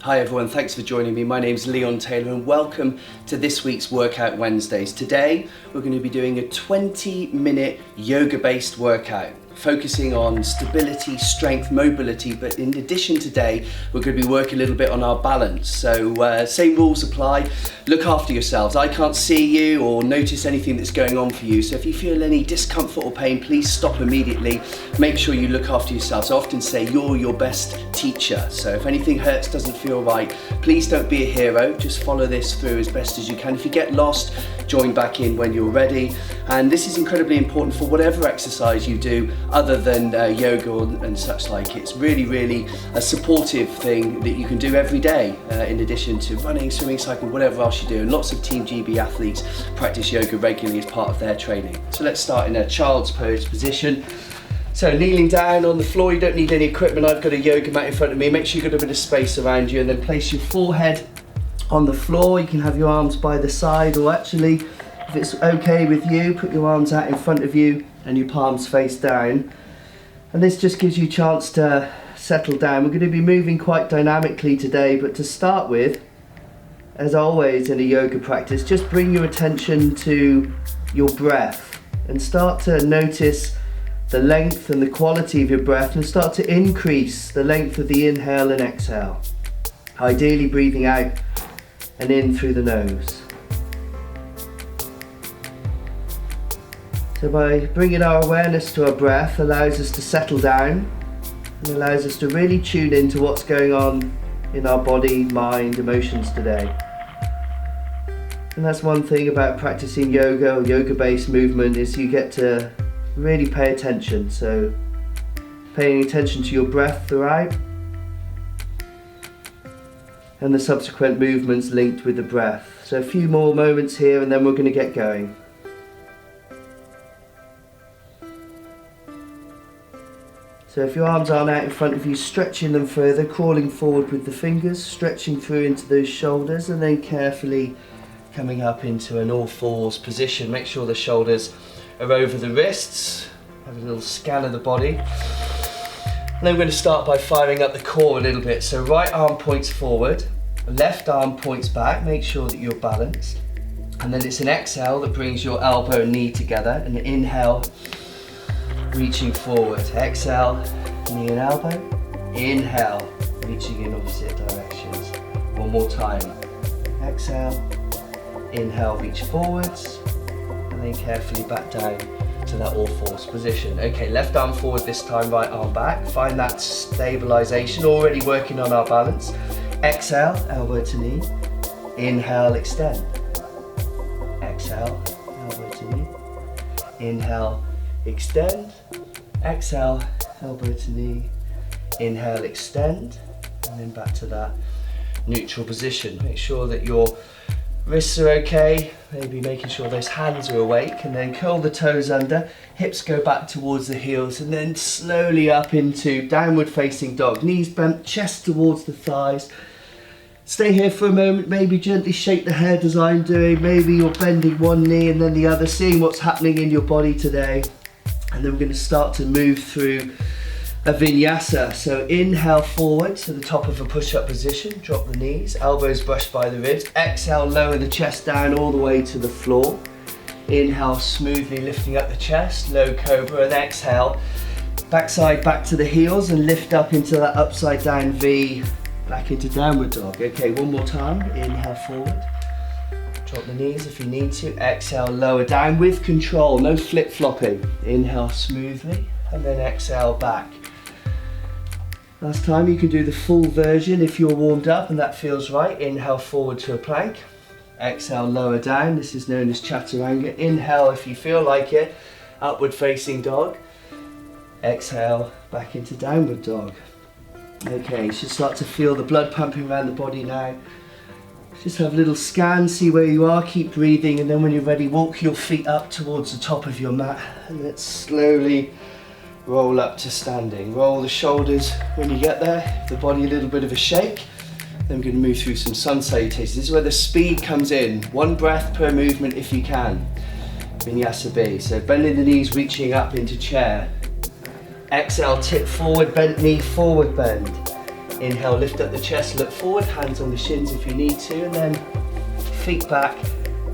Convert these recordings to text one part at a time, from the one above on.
Hi everyone, thanks for joining me. My name's Leon Taylor and welcome to this week's Workout Wednesdays. Today we're going to be doing a 20-minute yoga-based workout, focusing on stability, strength, mobility, but in addition today we're going to be working a little bit on our balance. So same rules apply. Look after yourselves. I can't see you or notice anything that's going on for you, so if you feel any discomfort or pain, please stop immediately. Make sure you look after yourselves. I often say you're your best teacher, so if anything hurts, doesn't feel right, please don't be a hero. Just follow this through as best as you can. If you get lost, join back in when you're ready. And this is incredibly important for whatever exercise you do other than yoga and such like. It's really a supportive thing that you can do every day in addition to running, swimming, cycling, whatever else you do. And lots of Team GB athletes practice yoga regularly as part of their training. So let's start in a child's pose position. So kneeling down on the floor, you don't need any equipment. I've got a yoga mat in front of me. Make sure you've got a bit of space around you, and then place your forehead on the floor. You can have your arms by the side, or actually, if it's okay with you, put your arms out in front of you and your palms face down. And this just gives you a chance to settle down. We're going to be moving quite dynamically today, but to start with, as always in a yoga practice, just bring your attention to your breath and start to notice the length and the quality of your breath, and start to increase the length of the inhale and exhale. Ideally breathing out and in through the nose. So by bringing our awareness to our breath allows us to settle down and allows us to really tune into what's going on in our body, mind, emotions today. And that's one thing about practicing yoga or yoga-based movement, is you get to really pay attention. So paying attention to your breath throughout and the subsequent movements linked with the breath. So a few more moments here and then we're going to get going. So if your arms aren't out in front of you, stretching them further, crawling forward with the fingers, stretching through into those shoulders, and then carefully coming up into an all fours position. Make sure the shoulders are over the wrists. Have a little scan of the body. And then we're going to start by firing up the core a little bit. So right arm points forward, left arm points back. Make sure that you're balanced. And then it's an exhale that brings your elbow and knee together. And an inhale, reaching forward. Exhale, knee and elbow. Inhale, reaching in opposite directions. One more time. Exhale, inhale, reach forwards. And then carefully back down to that all fours position. Okay, left arm forward this time, right arm back. Find that stabilization, already working on our balance. Exhale, elbow to knee. Inhale, extend. Exhale, elbow to knee. Inhale, extend. Exhale, elbow to knee. Inhale, extend. And then back to that neutral position. Make sure that your wrists are okay, maybe making sure those hands are awake, and then curl the toes under, hips go back towards the heels, and then slowly up into downward facing dog. Knees bent, chest towards the thighs. Stay here for a moment, maybe gently shake the head as I'm doing. Maybe you're bending one knee and then the other, seeing what's happening in your body today. And then we're going to start to move through a vinyasa. So inhale forward to the top of a push-up position, drop the knees, elbows brushed by the ribs. Exhale, lower the chest down all the way to the floor. Inhale, smoothly lifting up the chest, low cobra, and exhale, backside back to the heels and lift up into that upside down V, back into downward dog. Okay, one more time. Inhale forward, drop the knees if you need to. Exhale, lower down with control, no flip-flopping. Inhale smoothly, and then exhale back. Last time, you can do the full version if you're warmed up and that feels right. Inhale forward to a plank. Exhale, lower down. This is known as chaturanga. Inhale if you feel like it, upward facing dog. Exhale, back into downward dog. Okay, you should start to feel the blood pumping around the body now. Just have a little scan, see where you are, keep breathing, and then when you're ready, walk your feet up towards the top of your mat, and let's slowly roll up to standing. Roll the shoulders when you get there, the body a little bit of a shake. Then we're going to move through some sun salutations. This is where the speed comes in. One breath per movement if you can. Vinyasa B. So bending the knees, reaching up into chair. Exhale, tip forward, bent knee, forward bend. Inhale, lift up the chest, look forward, hands on the shins if you need to, and then feet back.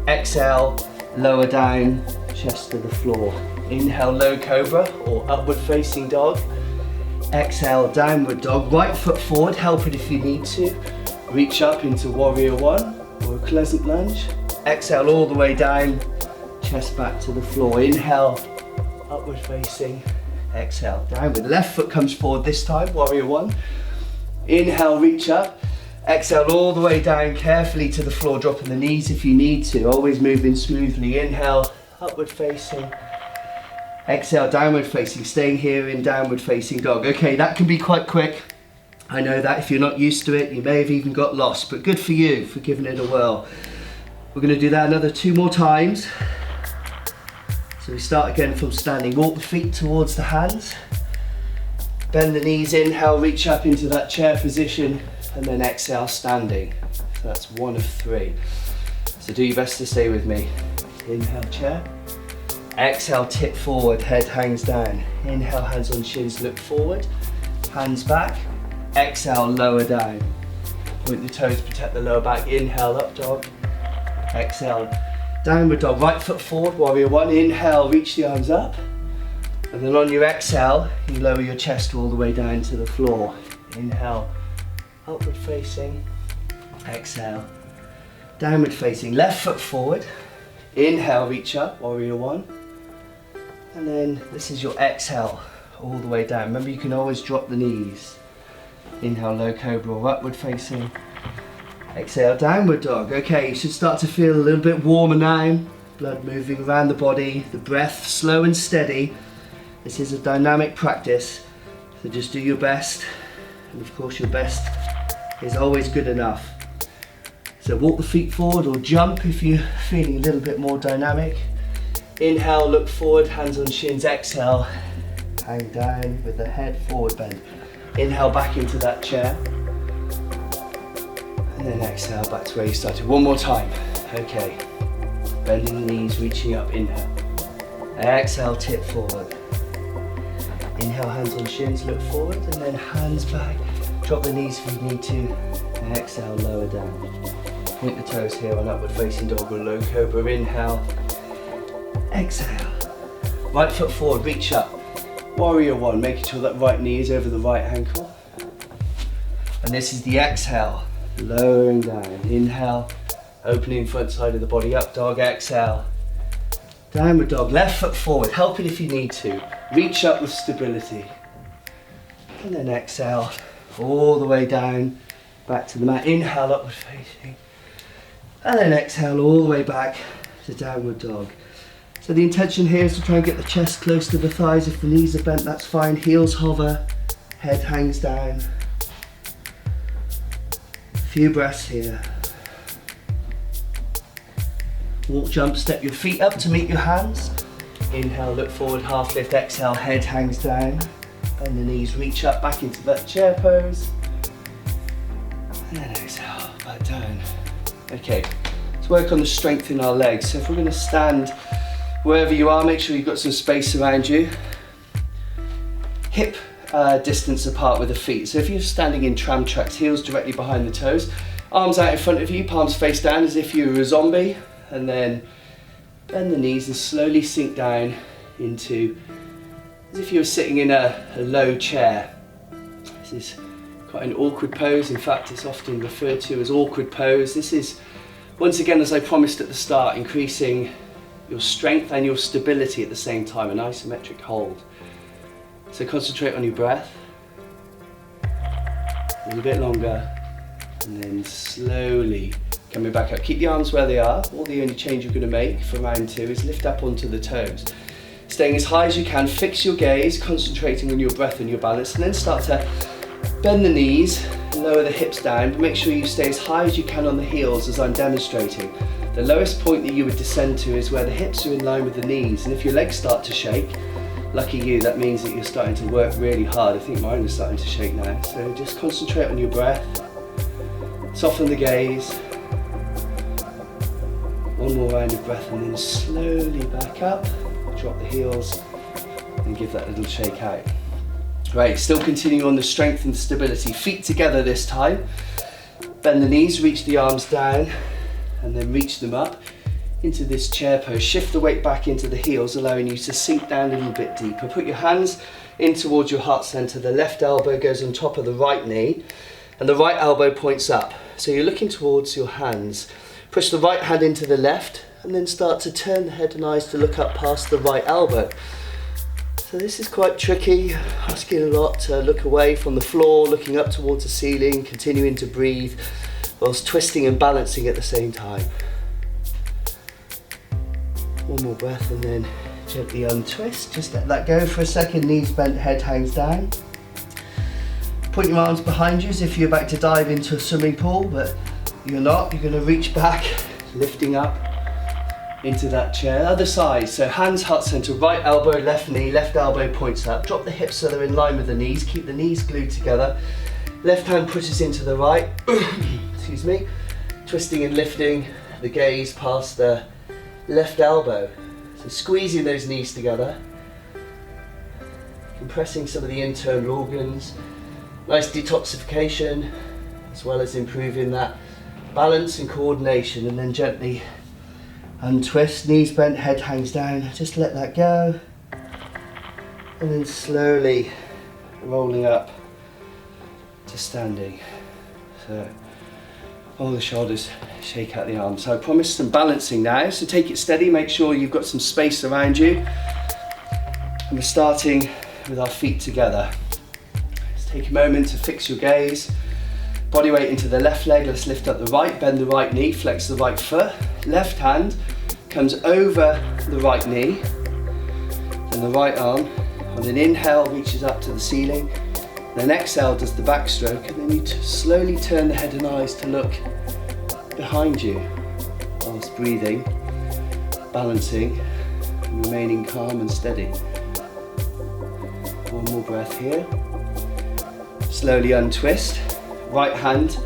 Exhale, lower down, chest to the floor. Inhale, low cobra or upward facing dog. Exhale, downward dog. Right foot forward, help it if you need to. Reach up into warrior one or a crescent lunge. Exhale all the way down, chest back to the floor. Inhale, upward facing. Exhale, downward. Left foot comes forward this time, warrior one. Inhale, reach up. Exhale all the way down, carefully to the floor, dropping the knees if you need to. Always moving smoothly. Inhale, upward facing. Exhale, downward facing. Staying here in downward facing dog. Okay, that can be quite quick. I know that if you're not used to it, you may have even got lost, but good for you for giving it a whirl. We're going to do that another 2 more times. So we start again from standing. Walk the feet towards the hands. Bend the knees, inhale, reach up into that chair position, and then exhale, standing. So that's 1 of 3. So do your best to stay with me. Inhale, chair. Exhale, tip forward, head hangs down. Inhale, hands on shins, look forward. Hands back. Exhale, lower down. Point the toes, protect the lower back. Inhale, up dog. Exhale, downward dog. Right foot forward, warrior one. Inhale, reach the arms up. And then on your exhale, you lower your chest all the way down to the floor. Inhale, upward facing. Exhale, downward facing. Left foot forward. Inhale, reach up, warrior one. And then this is your exhale, all the way down. Remember, you can always drop the knees. Inhale, low cobra or upward facing. Exhale, downward dog. Okay, you should start to feel a little bit warmer now. Blood moving around the body, the breath slow and steady. This is a dynamic practice, so just do your best. And of course, your best is always good enough. So walk the feet forward or jump if you're feeling a little bit more dynamic. Inhale, look forward, hands on shins. Exhale, hang down with the head forward bend. Inhale, back into that chair. And then exhale, back to where you started. 1 more time. Okay. Bending the knees, reaching up, inhale. Exhale, tip forward. Inhale, hands on shins, look forward, and then hands back. Drop the knees if you need to. Exhale, lower down. Point the toes here on upward facing dog or low cobra. Inhale. Exhale. Right foot forward, reach up. Warrior one, making sure that right knee is over the right ankle. And this is the exhale. Lowering down. Inhale. Opening front side of the body, up dog. Exhale. Downward dog. Left foot forward. Help it if you need to. Reach up with stability. And then exhale. All the way down. Back to the mat. Inhale, upward facing. And then exhale all the way back to downward dog. So the intention here is to try and get the chest close to the thighs. If the knees are bent, that's fine. Heels hover, head hangs down. A few breaths here. Walk, jump, step your feet up to meet your hands. Inhale, look forward, half lift, exhale, head hangs down. Bend the knees, reach up back into that chair pose. And then exhale, back down. Okay, let's work on the strength in our legs. So if we're going to stand wherever you are, make sure you've got some space around you. Hip distance apart with the feet. So if you're standing in tram tracks, heels directly behind the toes, arms out in front of you, palms face down as if you were a zombie, and then bend the knees and slowly sink down into as if you were sitting in a low chair. This is quite an awkward pose. In fact, it's often referred to as awkward pose. This is, once again, as I promised at the start, increasing your strength and your stability at the same time, an isometric hold. So concentrate on your breath. A little bit longer, and then slowly coming back up. Keep the arms where they are. All the only change you're going to make for round 2 is lift up onto the toes. Staying as high as you can, fix your gaze, concentrating on your breath and your balance, and then start to bend the knees, lower the hips down, but make sure you stay as high as you can on the heels as I'm demonstrating. The lowest point that you would descend to is where the hips are in line with the knees, and if your legs start to shake, lucky you, that means that you're starting to work really hard. I think mine is starting to shake now. So just concentrate on your breath, soften the gaze. One more round of breath and then slowly back up, drop the heels and give that little shake out. Great, still continuing on the strength and stability. Feet together this time. Bend the knees, reach the arms down, and then reach them up into this chair pose. Shift the weight back into the heels, allowing you to sink down a little bit deeper. Put your hands in towards your heart center. The left elbow goes on top of the right knee, and the right elbow points up. So you're looking towards your hands. Push the right hand into the left, and then start to turn the head and eyes to look up past the right elbow. So this is quite tricky, asking a lot to look away from the floor, looking up towards the ceiling, continuing to breathe, whilst twisting and balancing at the same time. One more breath and then gently untwist. Just let that go for a second, knees bent, head hangs down. Point your arms behind you as if you're about to dive into a swimming pool, but you're not. You're going to reach back, lifting up into that chair. Other side, so hands heart center, right elbow, left knee, left elbow points up. Drop the hips so they're in line with the knees. Keep the knees glued together. Left hand pushes into the right. Excuse me. Twisting and lifting the gaze past the left elbow. So squeezing those knees together. Compressing some of the internal organs. Nice detoxification, as well as improving that balance and coordination. And then gently untwist, knees bent, head hangs down. Just let that go. And then slowly rolling up to standing. So roll the shoulders, shake out the arms. So I promised some balancing now, so take it steady, make sure you've got some space around you. And we're starting with our feet together. Let's take a moment to fix your gaze. Body weight into the left leg, let's lift up the right, bend the right knee, flex the right foot. Left hand comes over the right knee, and the right arm on an inhale reaches up to the ceiling, then exhale does the backstroke, and then you slowly turn the head and eyes to look behind you whilst breathing, balancing, and remaining calm and steady. One more breath here. Slowly untwist. Right hand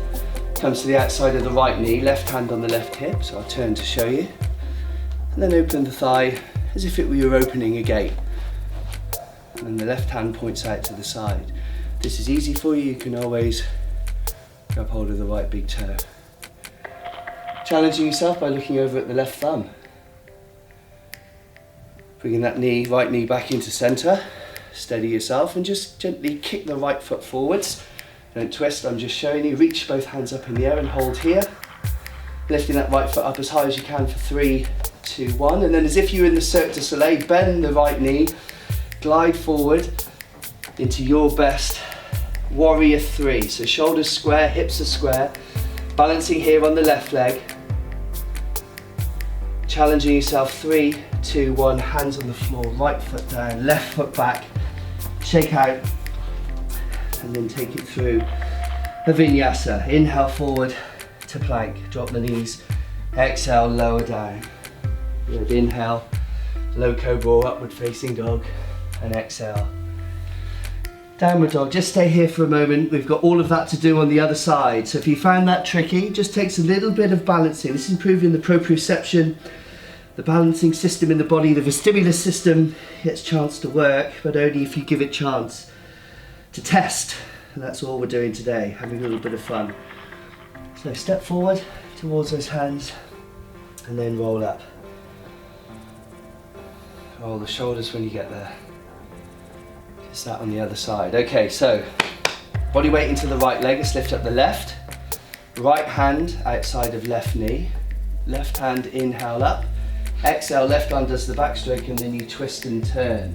comes to the outside of the right knee, left hand on the left hip, so I'll turn to show you. And then open the thigh as if it were you're opening a gate. And then the left hand points out to the side. If this is easy for you, you can always grab hold of the right big toe. Challenging yourself by looking over at the left thumb. Bringing that knee, right knee back into center. Steady yourself and just gently kick the right foot forwards. Don't twist, I'm just showing you. Reach both hands up in the air and hold here. Lifting that right foot up as high as you can for 3, 2, 1. And then as if you're in the Cirque du Soleil, bend the right knee, glide forward into your best warrior 3. So shoulders square, hips are square. Balancing here on the left leg. Challenging yourself, 3, 2, 1, hands on the floor, right foot down, left foot back. Shake out. And then take it through a vinyasa. Inhale forward to plank, drop the knees, exhale, lower down. Good, inhale, low cobra or upward facing dog, and exhale. Downward dog, just stay here for a moment. We've got all of that to do on the other side. So if you found that tricky, just takes a little bit of balancing. This is improving the proprioception, the balancing system in the body. The vestibular system gets a chance to work, but only if you give it chance to test, and that's all we're doing today, having a little bit of fun. So step forward towards those hands and then roll up. Roll the shoulders when you get there. Just that on the other side. Okay, so body weight into the right leg, let's lift up the left. Right hand outside of left knee. Left hand inhale up. Exhale, left arm does the backstroke and then you twist and turn.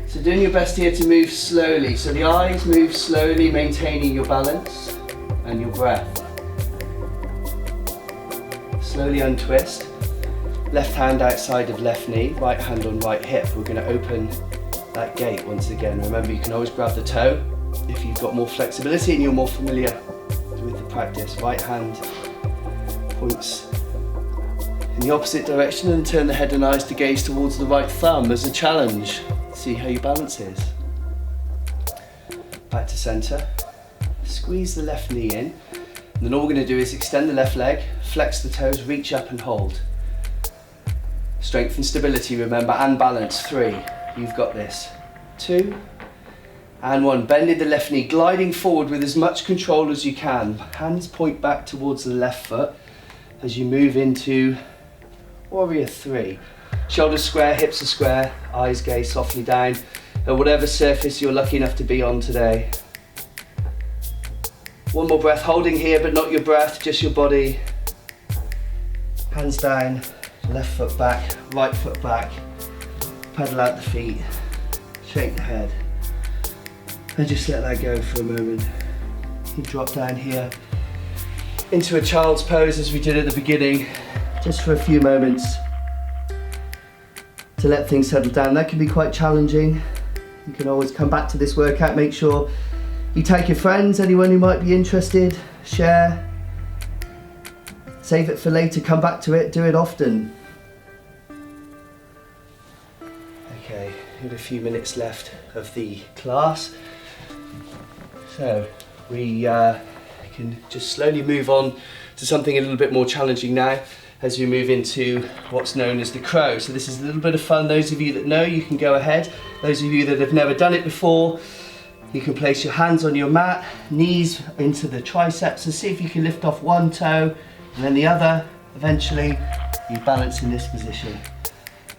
So doing your best here to move slowly. So the eyes move slowly, maintaining your balance and your breath. Slowly untwist. Left hand outside of left knee, right hand on right hip. We're going to open that gate once again. Remember, you can always grab the toe if you've got more flexibility and you're more familiar with the practice. Right hand points in the opposite direction and turn the head and eyes to gaze towards the right thumb as a challenge. See how your balance is. Back to center. Squeeze the left knee in. And then all we're going to do is extend the left leg, flex the toes, reach up and hold. Strength and stability, remember, and balance. 3. You've got this. 2. And one, bending the left knee, gliding forward with as much control as you can. Hands point back towards the left foot as you move into warrior three. Shoulders square, hips are square, eyes gaze softly down at whatever surface you're lucky enough to be on today. One more breath, holding here but not your breath, just your body. Hands down, left foot back, right foot back. Pedal out the feet, shake the head. And just let that go for a moment. You drop down here into a child's pose as we did at the beginning, just for a few moments to let things settle down. That can be quite challenging. You can always come back to this workout. Make sure you take your friends, anyone who might be interested, share. Save it for later, come back to it, do it often. Okay, we have a few minutes left of the class. So we can just slowly move on to something a little bit more challenging now as we move into what's known as the crow. So this is a little bit of fun. Those of you that know, you can go ahead. Those of you that have never done it before, you can place your hands on your mat, knees into the triceps, and see if you can lift off one toe and then the other. Eventually, you balance in this position.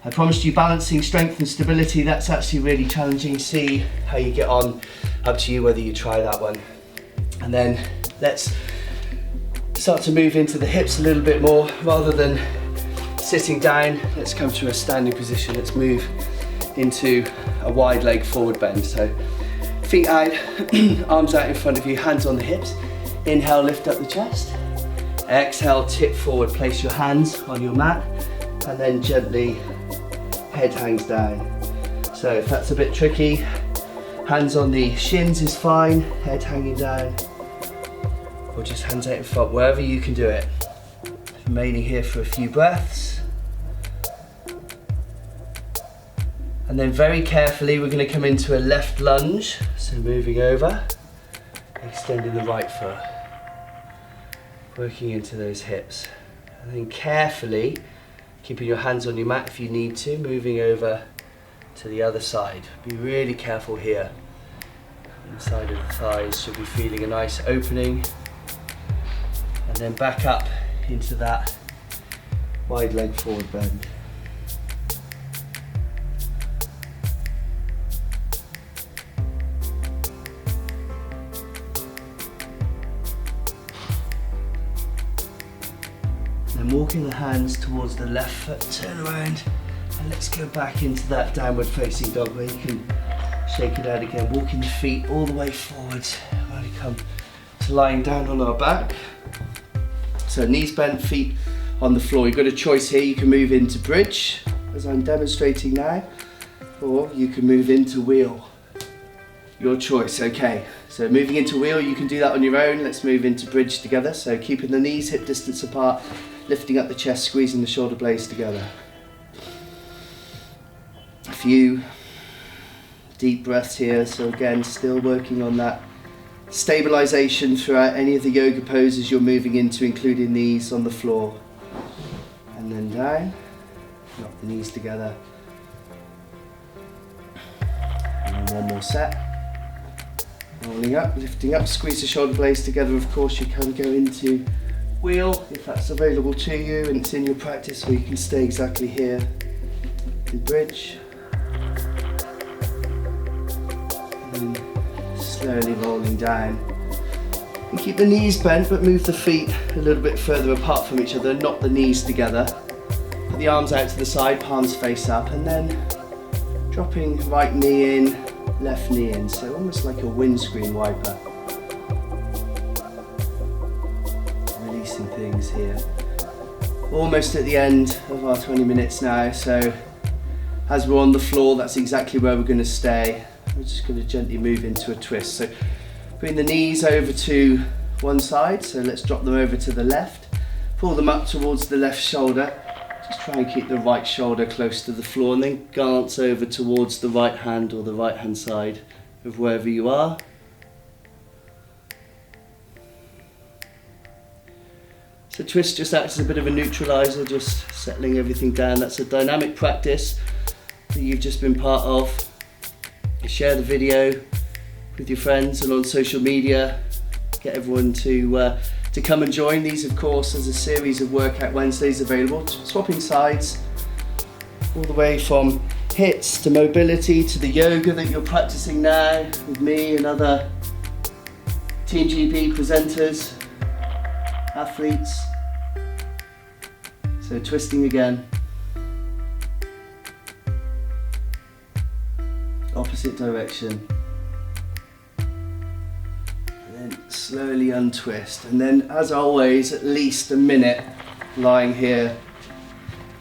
I promised you balancing, strength and stability. That's actually really challenging. See how you get on. Up to you whether you try that one. And then let's start to move into the hips a little bit more. Rather than sitting down, let's come to a standing position. Let's move into a wide leg forward bend. So feet out, arms out in front of you, hands on the hips. Inhale, lift up the chest. Exhale, tip forward, place your hands on your mat, and then gently head hangs down. So if that's a bit tricky, hands on the shins is fine, head hanging down, or just hands out in front, wherever you can do it. Remaining here for a few breaths. And then very carefully, we're going to come into a left lunge. So moving over, extending the right foot, working into those hips. And then carefully, keeping your hands on your mat if you need to, moving over to the other side. Be really careful here. Inside of the thighs should be feeling a nice opening. And then back up into that wide leg forward bend. Then walking the hands towards the left foot, turn around, and let's go back into that downward facing dog where you can shake it out again. Walking the feet all the way forwards. When we come to lying down on our back. So knees bent, feet on the floor. You've got a choice here. You can move into bridge, as I'm demonstrating now, or you can move into wheel. Your choice, okay. So moving into wheel, you can do that on your own. Let's move into bridge together. So keeping the knees hip distance apart, lifting up the chest, squeezing the shoulder blades together. A few deep breaths here. So again, still working on that stabilization throughout any of the yoga poses you're moving into, including knees on the floor. And then down, knock the knees together. And then one more set. Rolling up, lifting up, squeeze the shoulder blades together. Of course, you can go into wheel if that's available to you and it's in your practice, or you can stay exactly here in bridge. And slowly rolling down. And keep the knees bent, but move the feet a little bit further apart from each other, not the knees together. Put the arms out to the side, palms face up, and then dropping right knee in, left knee in, so almost like a windscreen wiper. Releasing things here. Almost at the end of our 20 minutes now, so as we're on the floor, that's exactly where we're going to stay. We're just going to gently move into a twist. So bring the knees over to one side, so let's drop them over to the left. Pull them up towards the left shoulder. Just try and keep the right shoulder close to the floor, and then glance over towards the right hand or the right hand side of wherever you are. So twist just acts as a bit of a neutralizer, just settling everything down. That's a dynamic practice that you've just been part of. Share the video with your friends and on social media. Get everyone to come and join. These, of course, there's a series of Workout Wednesdays available, swapping sides all the way from HIITs to mobility to the yoga that you're practicing now with me and other Team GB presenters, athletes. So twisting again, opposite direction, and then slowly untwist, and then, as always, at least a minute lying here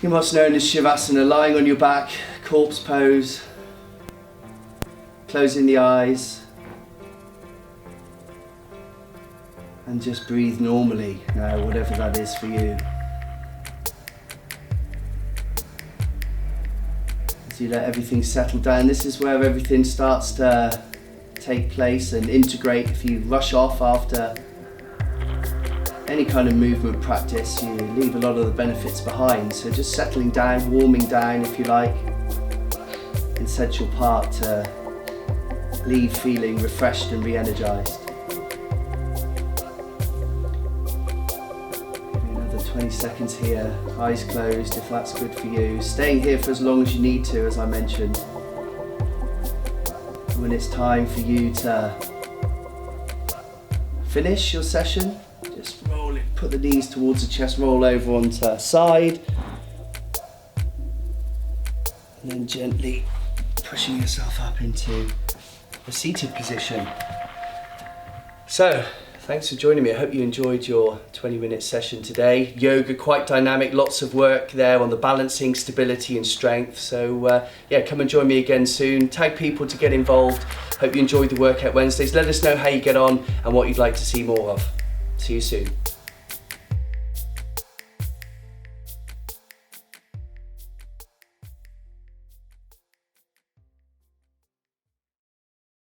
in what's known as Shavasana, lying on your back, corpse pose, closing the eyes, and just breathe normally now, whatever that is for you. As you let everything settle down, this is where everything starts to take place and integrate. If you rush off after any kind of movement practice, you leave a lot of the benefits behind. So just settling down, warming down if you like, essential part to leave feeling refreshed and re-energized. 20 seconds here, eyes closed if that's good for you. Staying here for as long as you need to, as I mentioned. When it's time for you to finish your session, just roll it, put the knees towards the chest, roll over onto the side, and then gently pushing yourself up into a seated position. So, thanks for joining me. I hope you enjoyed your 20-minute session today. Yoga, quite dynamic, lots of work there on the balancing, stability and strength. So yeah, come and join me again soon. Tag people to get involved. Hope you enjoyed the Workout Wednesdays. Let us know how you get on and what you'd like to see more of. See you soon.